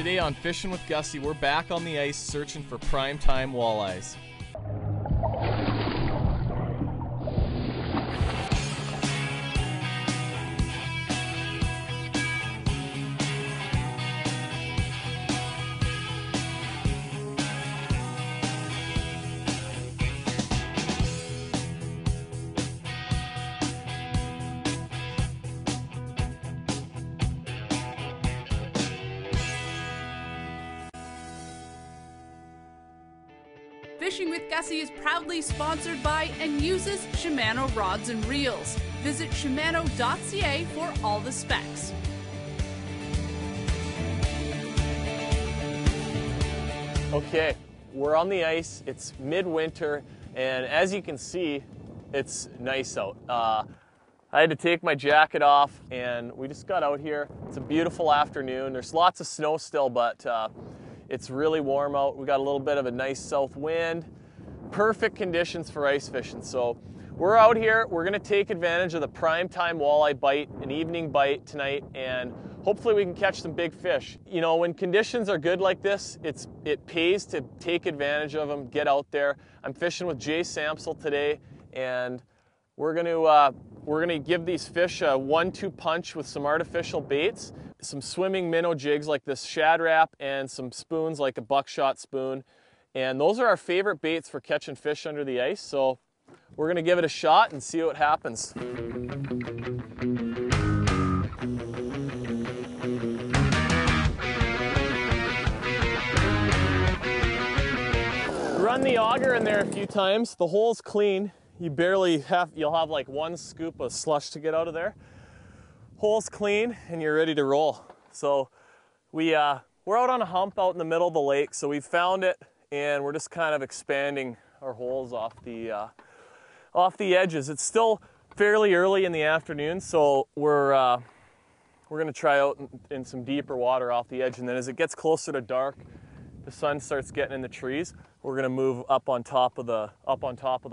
Today on Fishing with Gussy, we're back on the ice searching for primetime walleyes. Fishing with Gussy is proudly sponsored by and uses Shimano rods and reels. Visit Shimano.ca for all the specs. Okay, we're on the ice. It's midwinter, and as you can see, it's nice out. I had to take my jacket off, and we just got out here. It's a beautiful afternoon. There's lots of snow still, but it's really warm out. We got a little bit of a nice south wind. Perfect conditions for ice fishing. So we're out here. We're going to take advantage of the prime time walleye bite, an evening bite tonight, and hopefully we can catch some big fish. You know, when conditions are good like this, it pays to take advantage of them, get out there. I'm fishing with Jay Samsel today, and we're going to give these fish a 1-2 punch with some artificial baits, some swimming minnow jigs like this shad wrap, and some spoons like a buckshot spoon. And those are our favorite baits for catching fish under the ice. So we're going to give it a shot and see what happens. Run the auger in there a few times. The hole's clean. You'll have like one scoop of slush to get out of there. Hole's clean and you're ready to roll. So we're out on a hump out in the middle of the lake, so we found it and we're just kind of expanding our holes off the edges. It's still fairly early in the afternoon, so we're going to try out in some deeper water off the edge, and then as it gets closer to dark, the sun starts getting in the trees, we're going to move up on top of the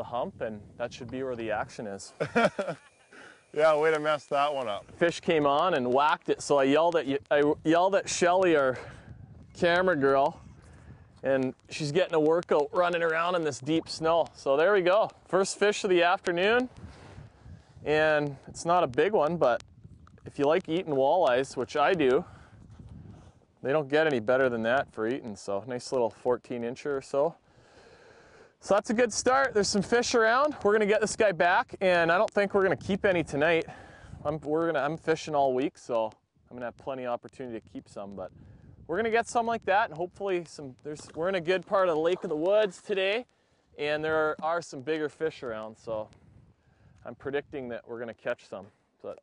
hump, and that should be where the action is. Yeah, way to mess that one up. Fish came on and whacked it, so I yelled at Shelly, our camera girl, and she's getting a workout running around in this deep snow. So there we go. First fish of the afternoon, and it's not a big one, but if you like eating walleyes, which I do, they don't get any better than that for eating. So nice little 14-incher or so. So that's a good start. There's some fish around. We're gonna get this guy back, and I don't think we're gonna keep any tonight. I'm fishing all week, so I'm gonna have plenty of opportunity to keep some, but we're gonna get some like that, and hopefully we're in a good part of the Lake of the Woods today, and there are some bigger fish around, so I'm predicting that we're gonna catch some. But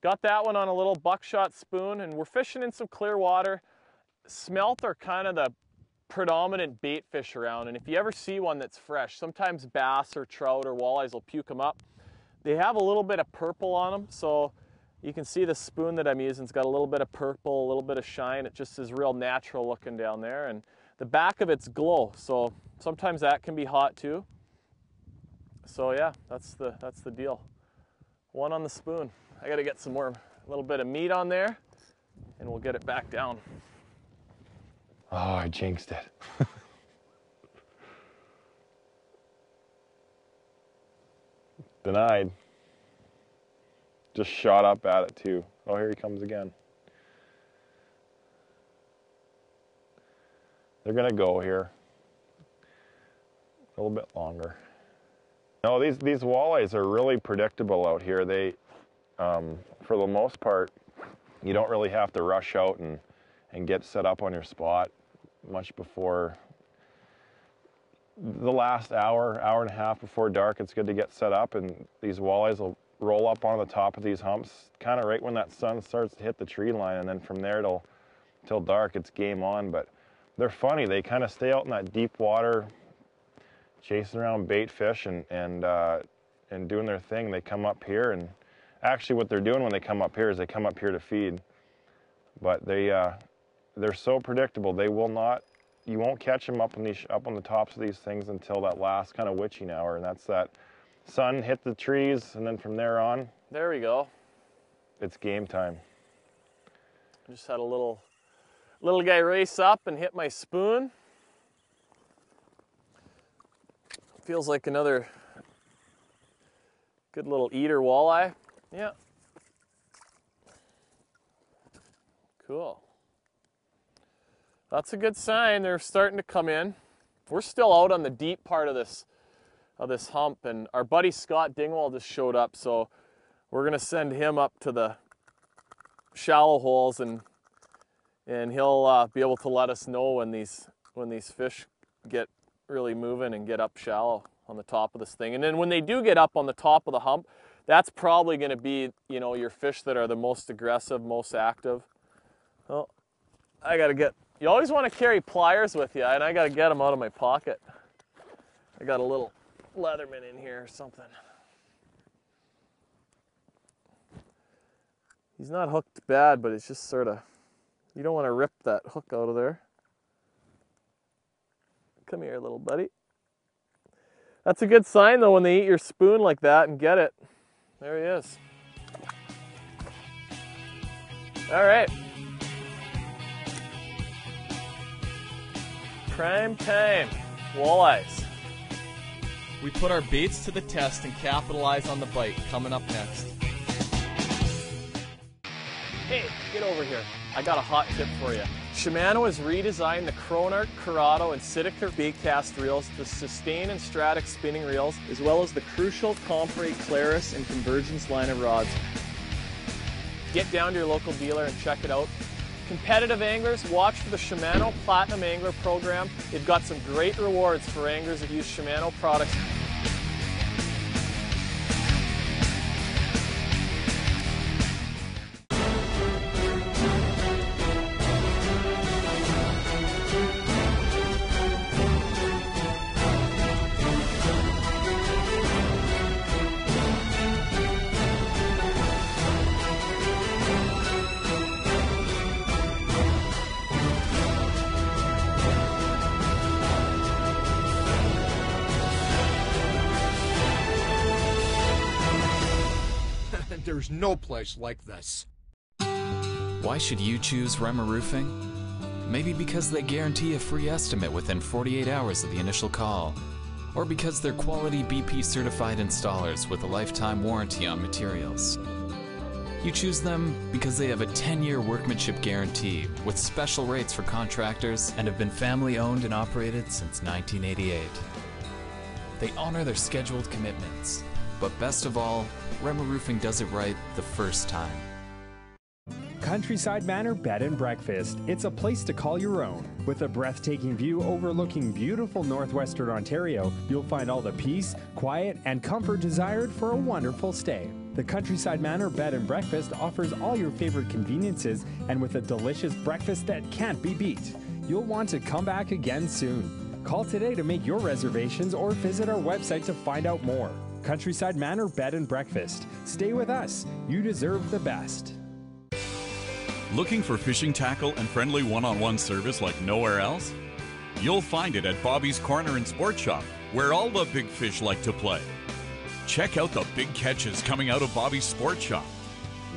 got that one on a little buckshot spoon, and we're fishing in some clear water. Smelt are kind of the predominant bait fish around, and if you ever see one that's fresh, sometimes bass or trout or walleyes will puke them up. They have a little bit of purple on them, so you can see the spoon that I'm using. It's got a little bit of purple, a little bit of shine. It just is real natural looking down there, and the back of it's glow, so sometimes that can be hot too. So yeah, that's the deal. One on the spoon. I gotta get some more, a little bit of meat on there, and we'll get it back down. Oh, I jinxed it. Denied. Just shot up at it too. Oh, here he comes again. They're gonna go here. A little bit longer. No, these walleyes are really predictable out here. They, for the most part, you don't really have to rush out and get set up on your spot much before the last hour and a half before dark. It's good to get set up, and these walleyes will roll up on the top of these humps kind of right when that sun starts to hit the tree line, and then from there till dark it's game on. But they're funny. They kind of stay out in that deep water chasing around bait fish and doing their thing. They come up here, and actually what they're doing when they come up here is they come up here to feed. But they're so predictable. They will not, you won't catch them up on the tops of these things until that last kind of witching hour, and that's that sun hit the trees, and then from there on, there we go. It's game time. I just had a little Little guy race up and hit my spoon. Feels like another good little eater walleye. Yeah. Cool. That's a good sign. They're starting to come in. We're still out on the deep part of this hump, and our buddy Scott Dingwall just showed up, so we're gonna send him up to the shallow holes, and he'll be able to let us know when these fish get really moving and get up shallow on the top of this thing. And then when they do get up on the top of the hump, that's probably going to be, you know, your fish that are the most aggressive, most active. Well, you always want to carry pliers with you, and I got to get them out of my pocket. I got a little Leatherman in here or something. He's not hooked bad, but it's just sort of, you don't want to rip that hook out of there. Come here, little buddy. That's a good sign, though, when they eat your spoon like that and get it. There he is. All right. Prime time. Walleyes. We put our baits to the test and capitalize on the bite. Coming up next. Hey, get over here. I got a hot tip for you. Shimano has redesigned the Cronart, Corrado, and Sidecar baitcast reels, the Sustain and Stratic spinning reels, as well as the crucial Compre, Claris, and Convergence line of rods. Get down to your local dealer and check it out. Competitive anglers, watch for the Shimano Platinum Angler Program. They've got some great rewards for anglers that use Shimano products. There's no place like this. Why should you choose Rema Roofing? Maybe because they guarantee a free estimate within 48 hours of the initial call. Or because they're quality BP certified installers with a lifetime warranty on materials. You choose them because they have a 10-year workmanship guarantee with special rates for contractors and have been family owned and operated since 1988. They honor their scheduled commitments. But best of all, Rema Roofing does it right the first time. Countryside Manor Bed and Breakfast. It's a place to call your own. With a breathtaking view overlooking beautiful northwestern Ontario, you'll find all the peace, quiet, and comfort desired for a wonderful stay. The Countryside Manor Bed and Breakfast offers all your favorite conveniences, and with a delicious breakfast that can't be beat. You'll want to come back again soon. Call today to make your reservations or visit our website to find out more. Countryside Manor Bed and Breakfast. Stay with us. You deserve the best. Looking for fishing tackle and friendly one-on-one service like nowhere else? You'll find it at Bobby's Corner and Sport Shop, where all the big fish like to play. Check out the big catches coming out of Bobby's Sport Shop.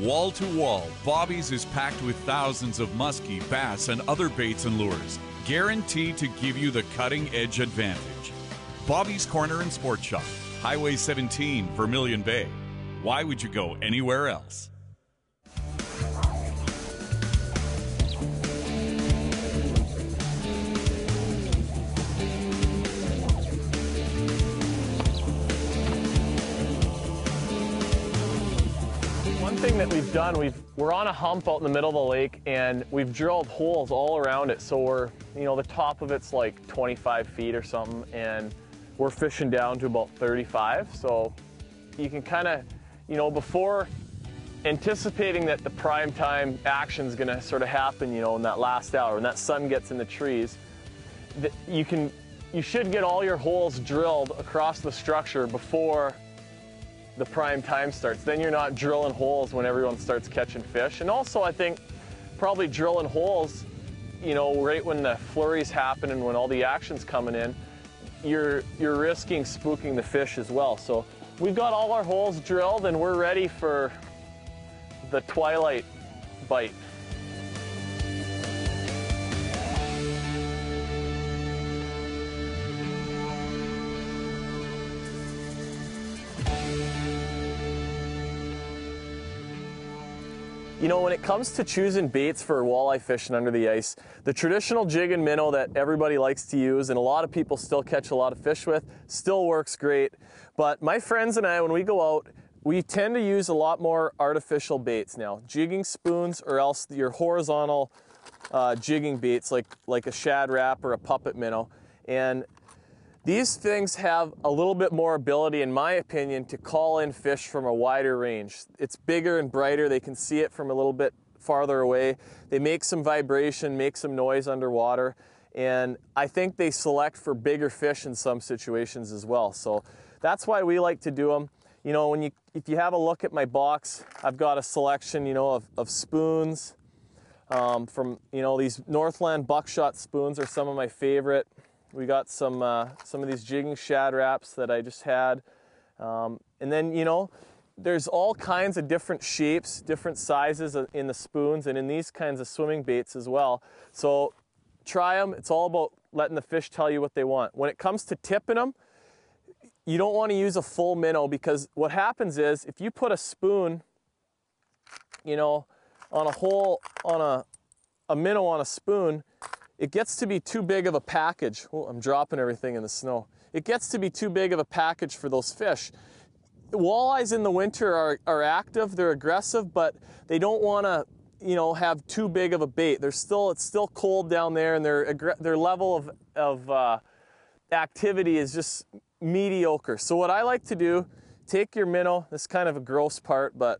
Wall to wall, Bobby's is packed with thousands of muskie, bass, and other baits and lures, guaranteed to give you the cutting-edge advantage. Bobby's Corner and Sport Shop, Highway 17, Vermilion Bay. Why would you go anywhere else? One thing that we've done, we're on a hump out in the middle of the lake, and we've drilled holes all around it. So we're, you know, the top of it's like 25 feet or something, and we're fishing down to about 35. So you can kind of, you know, before anticipating that the prime time action is going to sort of happen, you know, in that last hour, when that sun gets in the trees, you should get all your holes drilled across the structure before the prime time starts. Then you're not drilling holes when everyone starts catching fish. And also, I think probably drilling holes, you know, right when the flurries happen and when all the action's coming in, you're risking spooking the fish as well. So we've got all our holes drilled and we're ready for the twilight bite. You know, when it comes to choosing baits for walleye fishing under the ice, the traditional jig and minnow that everybody likes to use and a lot of people still catch a lot of fish with still works great. But my friends and I, when we go out, we tend to use a lot more artificial baits now. Jigging spoons or else your horizontal jigging baits like a shad wrap or a puppet minnow. And these things have a little bit more ability, in my opinion, to call in fish from a wider range. It's bigger and brighter. They can see it from a little bit farther away. They make some vibration, make some noise underwater, and I think they select for bigger fish in some situations as well. So that's why we like to do them. You know, if you have a look at my box, I've got a selection, you know, of spoons from, you know, these Northland buckshot spoons are some of my favorite. We got some of these jigging shad wraps that I just had. And then, you know, there's all kinds of different shapes, different sizes in the spoons and in these kinds of swimming baits as well. So try them. It's all about letting the fish tell you what they want. When it comes to tipping them, you don't want to use a full minnow, because what happens is if you put a spoon, you know, on a minnow on a spoon, it gets to be too big of a package. Oh, I'm dropping everything in the snow. It gets to be too big of a package for those fish. Walleyes in the winter are active, they're aggressive, but they don't want to, you know, have too big of a bait. It's still cold down there, and their level of activity is just mediocre. So what I like to do, take your minnow, this is kind of a gross part, but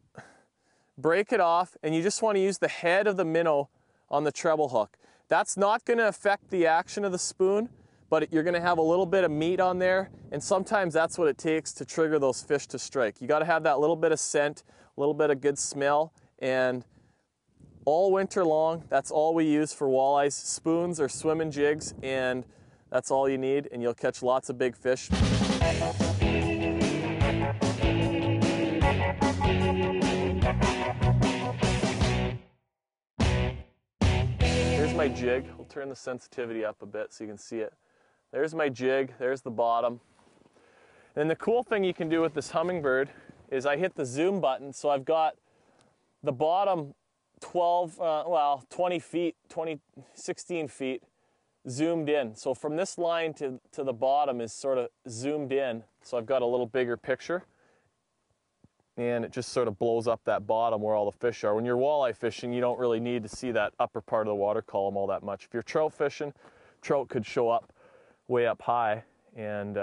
break it off, and you just want to use the head of the minnow on the treble hook. That's not going to affect the action of the spoon, but you're going to have a little bit of meat on there, and sometimes that's what it takes to trigger those fish to strike. You got to have that little bit of scent, a little bit of good smell, and all winter long, that's all we use for walleyes. Spoons or swimming jigs, and that's all you need, and you'll catch lots of big fish. My jig. We'll turn the sensitivity up a bit so you can see it. There's my jig, there's the bottom. And the cool thing you can do with this hummingbird is I hit the zoom button, so I've got the bottom 20 feet, 16 feet zoomed in. So from this line to the bottom is sort of zoomed in, so I've got a little bigger picture. And it just sort of blows up that bottom where all the fish are. When you're walleye fishing, you don't really need to see that upper part of the water column all that much. If you're trout fishing, trout could show up way up high, and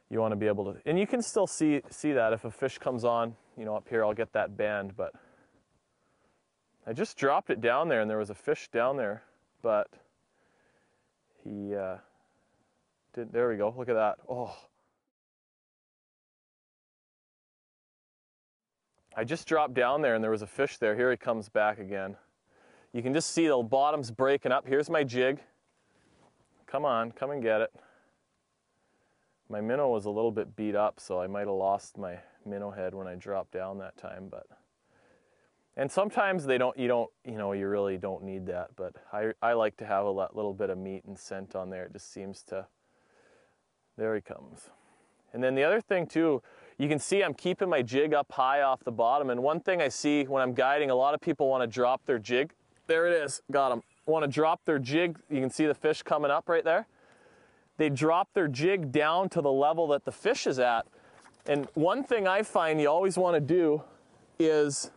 you want to be able to, and you can still see that if a fish comes on, you know, up here, I'll get that band, but I just dropped it down there and there was a fish down there, but he did, there we go, look at that. Oh. I just dropped down there and there was a fish there. Here he comes back again. You can just see the bottom's breaking up. Here's my jig. Come on, come and get it. My minnow was a little bit beat up, so I might have lost my minnow head when I dropped down that time. But and sometimes you really don't need that. But I like to have a little bit of meat and scent on there. It just seems to. There he comes. And then the other thing too, you can see I'm keeping my jig up high off the bottom, and one thing I see when I'm guiding, a lot of people want to drop their jig. There it is, got him. Want to drop their jig, you can see the fish coming up right there. They drop their jig down to the level that the fish is at. And one thing I find you always want to do is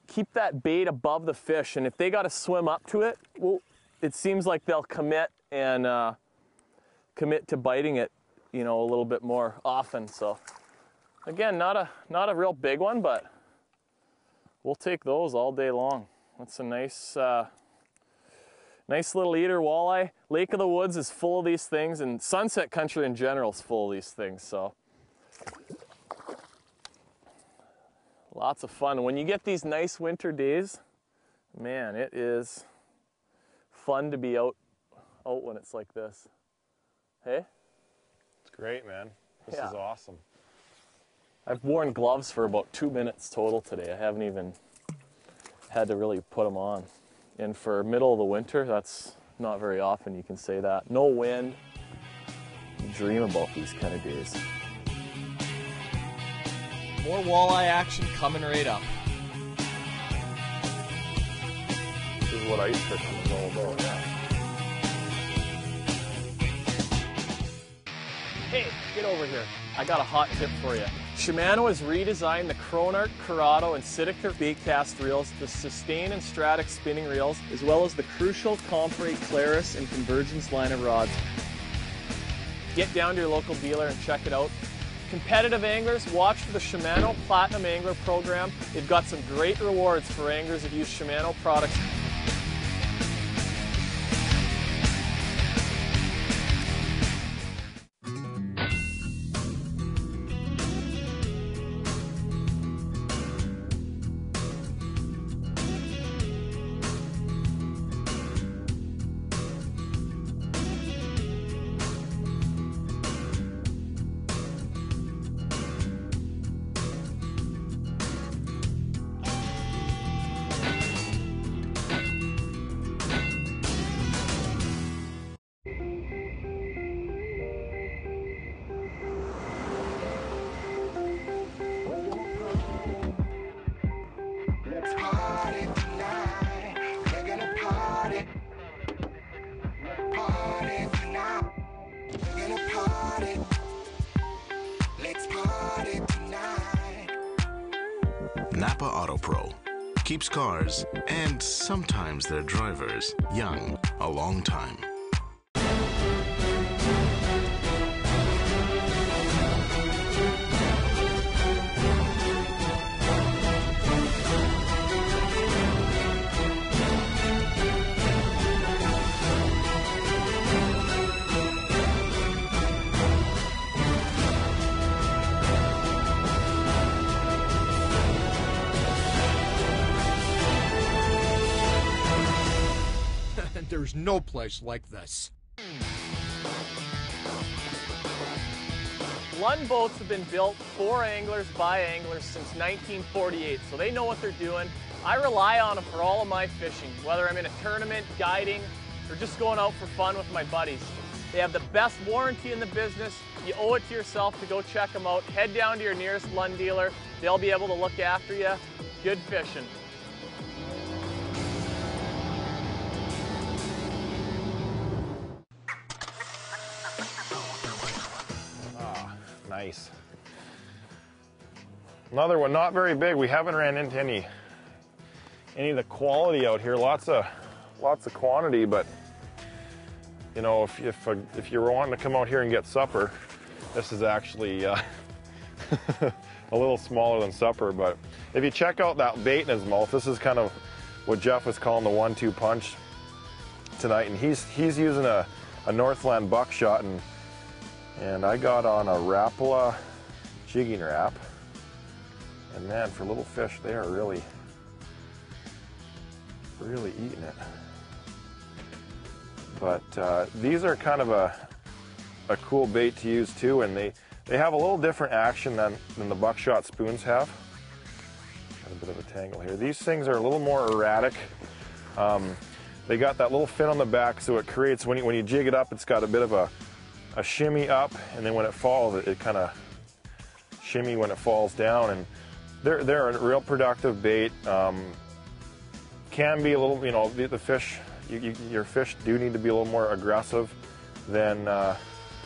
keep that bait above the fish, and if they got to swim up to it, well, it seems like they'll commit and commit to biting it, you know, a little bit more often. So again, not a real big one, but we'll take those all day long. That's a nice nice little eater walleye. Lake of the Woods is full of these things, and Sunset Country in general is full of these things. So lots of fun. When you get these nice winter days, man, it is fun to be out when it's like this. Hey? It's great, man. This is awesome. I've worn gloves for about 2 minutes total today. I haven't even had to really put them on. And for middle of the winter, that's not very often you can say that. No wind. You dream about these kind of days. More walleye action coming right up. what ice fishing is all about. Yeah. Hey, get over here. I got a hot tip for you. Shimano has redesigned the Cronarch, Corrado, and Sidecar baitcast reels, the Sustain and Stratix spinning reels, as well as the crucial Compre, Claris, and Convergence line of rods. Get down to your local dealer and check it out. Competitive anglers, watch for the Shimano Platinum Angler program. They've got some great rewards for anglers that use Shimano products. Napa Auto Pro keeps cars and sometimes their drivers young a long time. There's no place like this. Lund boats have been built for anglers by anglers since 1948, so they know what they're doing. I rely on them for all of my fishing, whether I'm in a tournament, guiding, or just going out for fun with my buddies. They have the best warranty in the business. You owe it to yourself to go check them out. Head down to your nearest Lund dealer. They'll be able to look after you. Good fishing. Nice. Another one, not very big. We haven't ran into any of the quality out here. Lots of quantity, but you know, if you're wanting to come out here and get supper, this is actually a little smaller than supper. But if you check out that bait in his mouth, this is kind of what Jeff was calling the 1-2 punch tonight, and he's using a Northland buckshot, and I got on a Rapala jigging wrap, and man, for little fish, they are really eating it. But these are kind of a cool bait to use too, and they have a little different action than the buckshot spoons have. Got a bit of a tangle here. These things are a little more erratic. They got that little fin on the back, so it creates, when you jig it up, it's got a bit of a shimmy up, and then when it falls, it kind of shimmy when it falls down. And they're a real productive bait. Can be a little, you know, the fish, your fish do need to be a little more aggressive than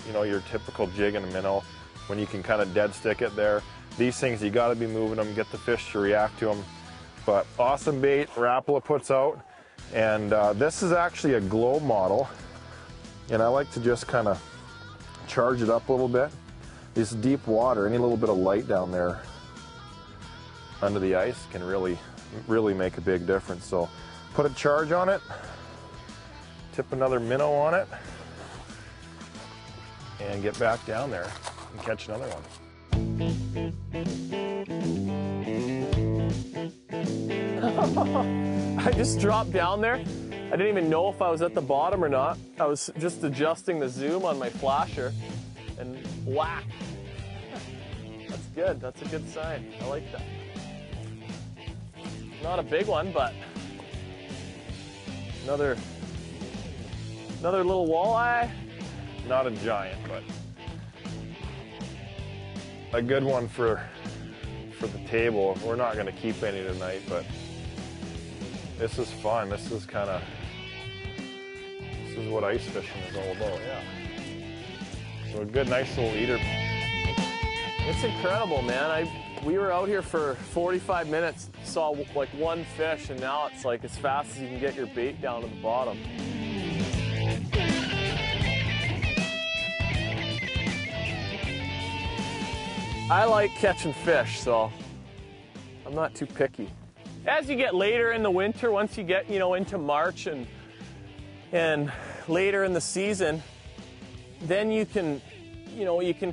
you know, your typical jig and a minnow, when you can kind of dead stick it there. These things, you got to be moving them, get the fish to react to them. But awesome bait Rapala puts out, and this is actually a globe model, and I like to just kind of charge it up a little bit. This deep water, any little bit of light down there under the ice can really make a big difference. So put a charge on it, tip another minnow on it, and get back down there and catch another one. I just dropped down there. I didn't even know if I was at the bottom or not. I was just adjusting the zoom on my flasher, and whack. That's good. That's a good sign. I like that. Not a big one, but another little walleye. Not a giant, but a good one for the table. We're not going to keep any tonight, but This is fun. This is what ice fishing is all about. Yeah. So a good, nice little eater. It's incredible, man. We were out here for 45 minutes, saw like one fish, and now it's like as fast as you can get your bait down to the bottom. I like catching fish, so I'm not too picky. As you get later in the winter, once you get, into March and later in the season, then you can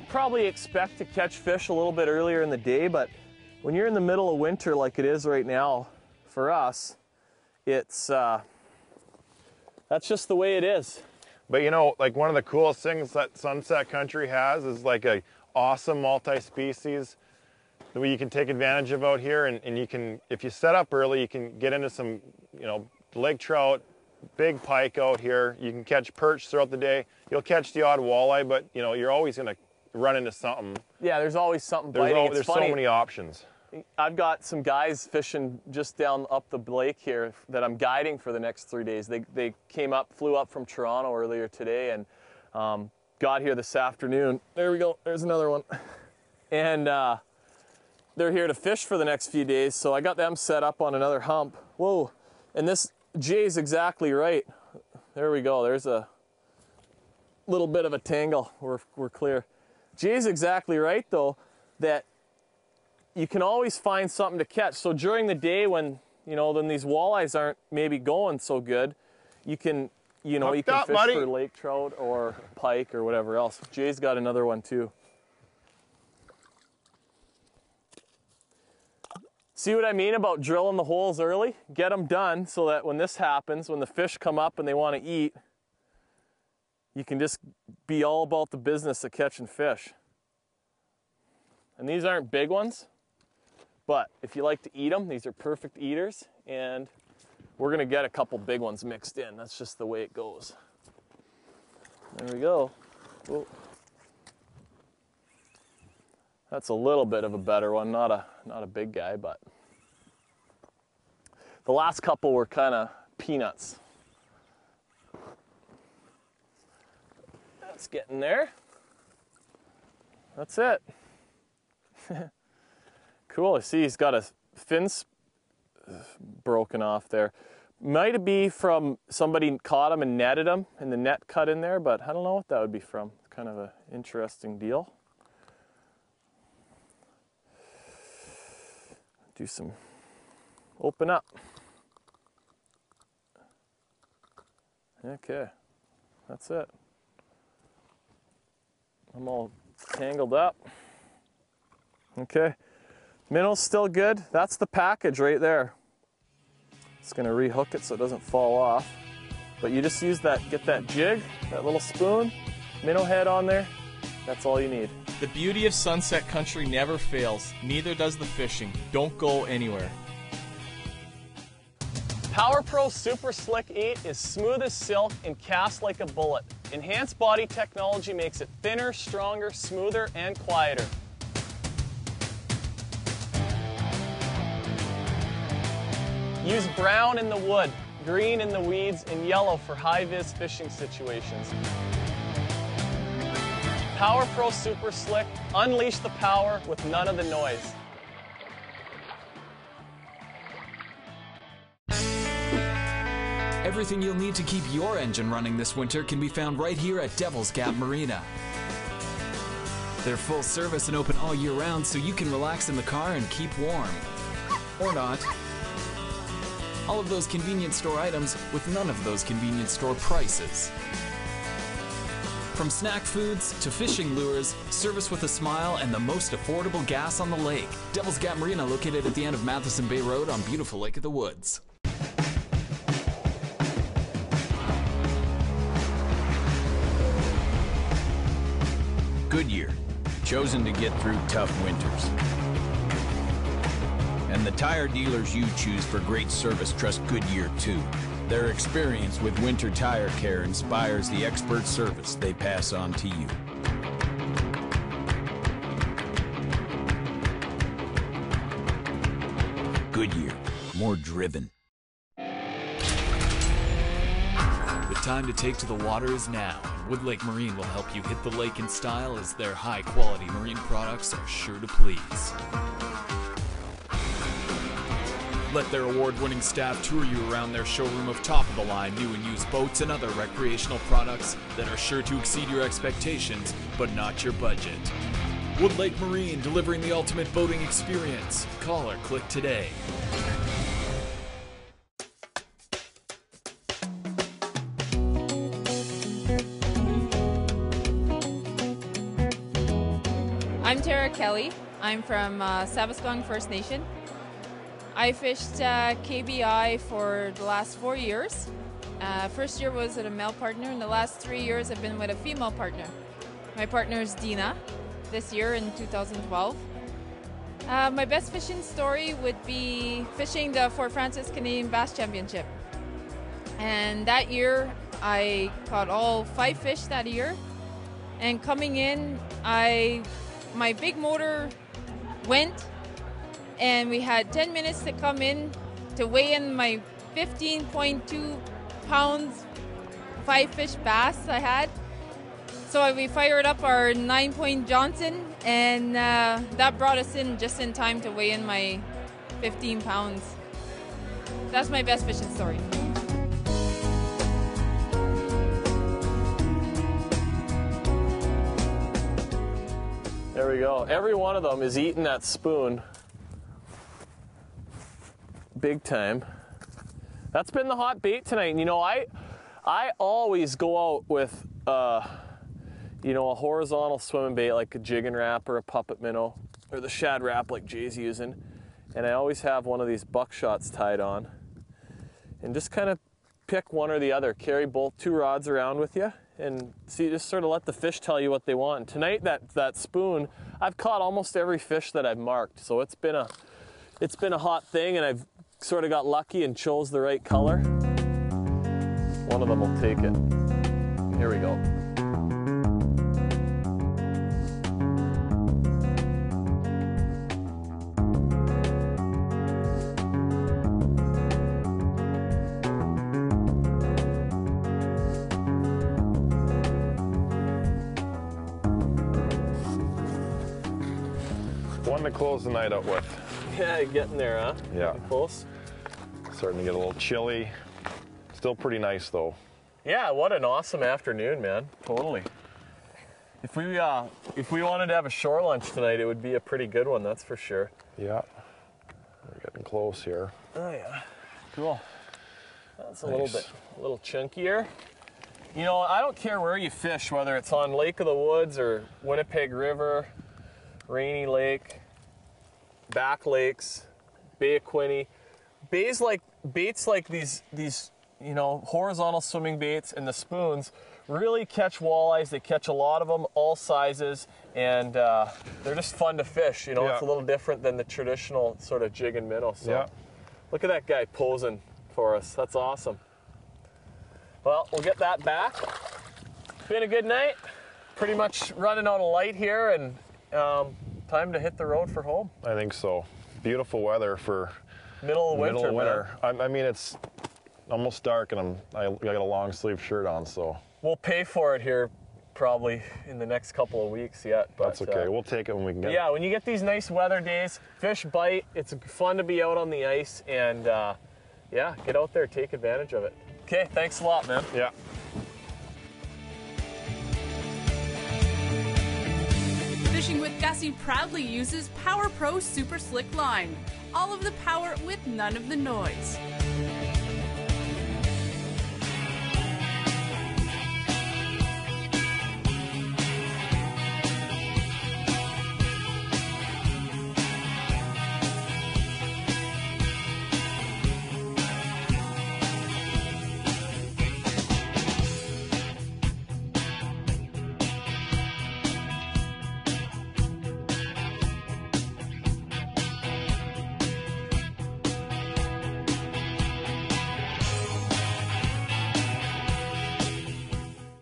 probably expect to catch fish a little bit earlier in the day, but when you're in the middle of winter like it is right now for us, it's that's just the way it is. But like one of the coolest things that Sunset Country has is like a awesome multi-species that you can take advantage of out here, and you can, if you set up early, you can get into some lake trout, big pike out here. You can catch perch throughout the day. You'll catch the odd walleye, but you're always going to run into something. Yeah, there's always something biting. There's so many options. I've got some guys fishing just down up the lake here that I'm guiding for the next 3 days. They flew up from Toronto earlier today and got here this afternoon. There we go, there's another one. And they're here to fish for the next few days, so I got them set up on another hump. Whoa, and this Jay's exactly right. There we go, there's a little bit of a tangle. We're clear. Jay's exactly right though, that you can always find something to catch. So during the day when these walleyes aren't maybe going so good, you can you can fish for lake trout or pike or whatever else. Jay's got another one too. See what I mean about drilling the holes early? Get them done so that when this happens, when the fish come up and they want to eat, you can just be all about the business of catching fish. And these aren't big ones, but if you like to eat them, these are perfect eaters, and we're gonna get a couple big ones mixed in. That's just the way it goes. There we go. Whoa. That's a little bit of a better one, not a big guy, but the last couple were kind of peanuts. That's getting there. That's it. Cool, I see he's got a fin broken off there. Might be from somebody caught him and netted him and the net cut in there, but I don't know what that would be from. It's kind of an interesting deal. Do some, open up. Okay, that's it. I'm all tangled up. Okay, minnow's still good. That's the package right there. Just gonna rehook it so it doesn't fall off. But you just use that, get that jig, that little spoon, minnow head on there. That's all you need. The beauty of Sunset Country never fails. Neither does the fishing. Don't go anywhere. Power Pro Super Slick 8 is smooth as silk and casts like a bullet. Enhanced body technology makes it thinner, stronger, smoother, and quieter. Use brown in the wood, green in the weeds, and yellow for high-vis fishing situations. Power Pro Super Slick, unleash the power with none of the noise. Everything you'll need to keep your engine running this winter can be found right here at Devil's Gap Marina. They're full service and open all year round, so you can relax in the car and keep warm. Or not. All of those convenience store items with none of those convenience store prices. From snack foods to fishing lures, service with a smile, and the most affordable gas on the lake. Devil's Gap Marina, located at the end of Matheson Bay Road on beautiful Lake of the Woods. Goodyear, chosen to get through tough winters. And the tire dealers you choose for great service trust Goodyear too. Their experience with winter tire care inspires the expert service they pass on to you. Goodyear, more driven. perfect time to take to the water is now, and Wood Lake Marine will help you hit the lake in style, as their high-quality marine products are sure to please. Let their award-winning staff tour you around their showroom of top-of-the-line new and used boats and other recreational products that are sure to exceed your expectations, but not your budget. Wood Lake Marine, delivering the ultimate boating experience. Call or click today. I'm Tara Kelly. I'm from Sabaskong First Nation. I fished KBI for the last 4 years. First year was with a male partner, and the last 3 years I've been with a female partner. My partner is Dina, this year in 2012. My best fishing story would be fishing the Fort Francis Canadian Bass Championship. And that year I caught all 5 fish that year. And coming in, my big motor went, and we had 10 minutes to come in to weigh in my 15.2 pounds 5-fish bass I had. So we fired up our 9-point Johnson, and that brought us in just in time to weigh in my 15 pounds. That's my best fishing story. There we go. Every one of them is eating that spoon. Big time. That's been the hot bait tonight. And, you know, I always go out with, you know, a horizontal swimming bait like a jig and wrap or a puppet minnow or the shad wrap like Jay's using. And I always have one of these buckshots tied on. And just kind of pick one or the other. Carry both 2 rods around with you. And see, just sort of let the fish tell you what they want. And tonight, that spoon, I've caught almost every fish that I've marked. So it's been a hot thing, and I've sort of got lucky and chose the right color. One of them will take it. Here we go. One to close the night out with. Yeah, getting there, huh? Yeah. Close. Starting to get a little chilly. Still pretty nice though. Yeah, what an awesome afternoon, man. Totally. If we wanted to have a shore lunch tonight, it would be a pretty good one, that's for sure. Yeah. We're getting close here. Oh yeah. Cool. That's a little chunkier. You know, I don't care where you fish, whether it's on Lake of the Woods or Winnipeg River, Rainy Lake, Back Lakes, Bay of Quinte. Baits like these you know, horizontal swimming baits and the spoons really catch walleyes. They catch a lot of them, all sizes, and they're just fun to fish. You know, It's a little different than the traditional sort of jig and minnow. So look at that guy posing for us. That's awesome. Well, we'll get that back. Been a good night. Pretty much running out of light here, and time to hit the road for home. I think so. Beautiful weather for middle of winter. I mean, it's almost dark, and I got a long sleeve shirt on, so. We'll pay for it here probably in the next couple of weeks yet. But, that's okay. We'll take it when we can get it. Yeah, when you get these nice weather days, fish bite. It's fun to be out on the ice, and yeah, get out there, take advantage of it. Okay, thanks a lot, man. Yeah. Fishing with Gussy proudly uses Power Pro Super Slick line. All of the power with none of the noise.